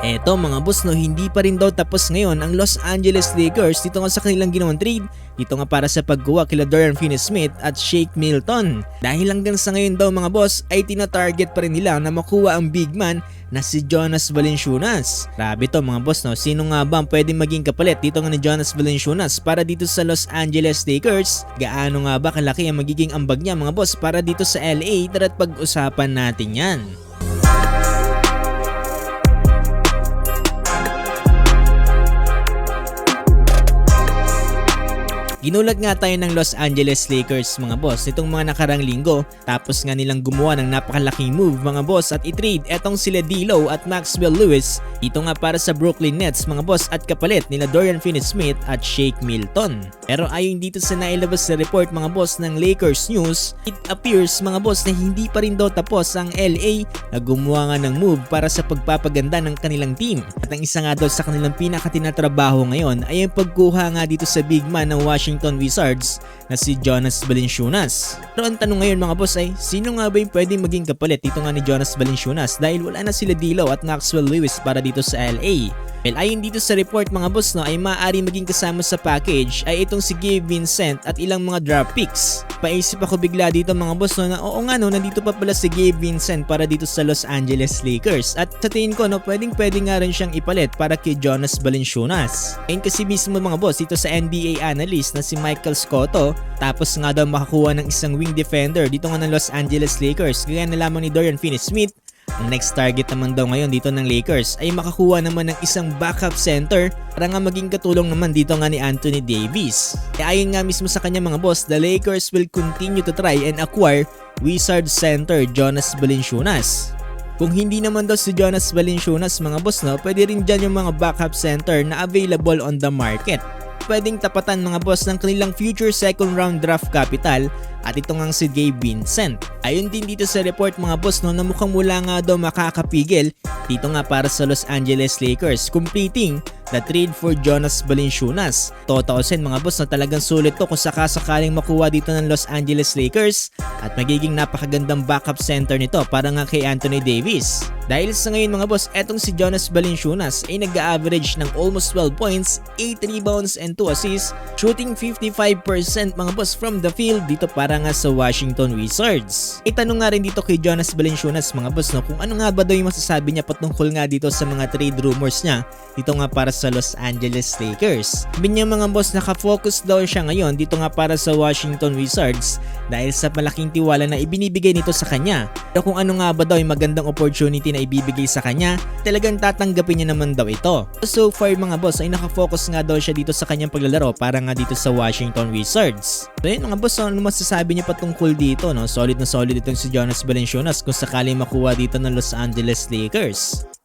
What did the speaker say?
Eto mga boss no, hindi pa rin daw tapos ngayon ang Los Angeles Lakers dito nga sa kanilang ginawang trade. Dito nga para sa pagkuha kila Dorian Finney-Smith at Shake Milton. Dahil hanggang sa ngayon daw mga boss ay tina-target pa rin nila na makuha ang big man na si Jonas Valanciunas. Grabe to mga boss no, sino nga ba ang pwedeng maging kapalit dito nga ni Jonas Valanciunas para dito sa Los Angeles Lakers? Gaano nga ba kalaki ang magiging ambag niya mga boss para dito sa LA? Tara't pag-usapan natin yan. Ginulat nga tayo ng Los Angeles Lakers mga boss nitong mga nakarang linggo tapos nga nilang gumawa ng napakalaking move mga boss at i-trade etong sila D'Lo at Maxwell Lewis dito nga para sa Brooklyn Nets mga boss at kapalit nila Dorian Finney-Smith at Shake Milton. Pero ayon dito sa nailabas na report mga boss ng Lakers News, it appears mga boss na hindi pa rin daw tapos ang LA na gumawa nga ng move para sa pagpapaganda ng kanilang team. At ang isa nga daw sa kanilang pinakatinatrabaho ngayon ay ang pagkuha nga dito sa big man ng Washington Wizards na si Jonas Valanciunas. Pero ang tanong ngayon mga boss ay sino nga ba yung pwedeng maging kapalit dito nga ni Jonas Valanciunas dahil wala na sila D'Lo at Maxwell Lewis para dito sa LA. Well, ayon dito sa report mga boss no, ay maaari maging kasama sa package ay itong si Gabe Vincent at ilang mga draft picks. Paisip ako bigla dito mga boss no, na oo nga no, nandito pa pala si Gabe Vincent para dito sa Los Angeles Lakers at sa tingin ko no, pwedeng nga rin siyang ipalit para kay Jonas Valanciunas. Ayun kasi mismo mga boss dito sa NBA analyst na si Michael Scotto, tapos nga daw makakuha ng isang wing defender dito nga ng Los Angeles Lakers kaya nalaman ni Dorian Finney-Smith. Ang next target naman daw ngayon dito ng Lakers ay makakuha naman ng isang backup center para nga maging katulong naman dito nga ni Anthony Davis. Kaya ayon nga mismo sa kanya mga boss, the Lakers will continue to try and acquire Wizards center Jonas Valanciunas. Kung hindi naman daw si Jonas Valanciunas mga boss no, pwede rin dyan yung mga backup center na available on the market. Pwedeng tapatan mga boss ng kanilang future second round draft capital at ito ngang si Gabe Vincent. Ayon din dito sa report mga boss no, na mukhang wala nga daw makakapigil dito nga para sa Los Angeles Lakers completing the trade for Jonas Valanciunas. Totoosin mga boss na talagang sulit to kung sakasakaling makuha dito ng Los Angeles Lakers at magiging napakagandang backup center nito para nga kay Anthony Davis. Dahil sa ngayon mga boss, etong si Jonas Valanciunas ay nag-a-average ng almost 12 points, 8 rebounds and 2 assists, shooting 55% mga boss from the field dito para nga sa Washington Wizards. Itanong nga rin dito kay Jonas Valanciunas mga boss no, kung ano nga ba daw yung masasabi niya patungkol nga dito sa mga trade rumors niya dito nga para sa Los Angeles Lakers. Sabi niya mga boss, nakafocus daw siya ngayon dito nga para sa Washington Wizards dahil sa malaking tiwala na ibinibigay nito sa kanya. Pero kung ano nga ba daw yung magandang opportunity na ibibigay sa kanya, talagang tatanggapin niya naman daw ito. So far mga boss ay nakafocus nga daw siya dito sa kanyang paglalaro para nga dito sa Washington Wizards. So yun mga boss, ano masasabi niya patungkol dito no? Solid na solid itong si Jonas Valanciunas kung sakaling makuha dito ng Los Angeles Lakers.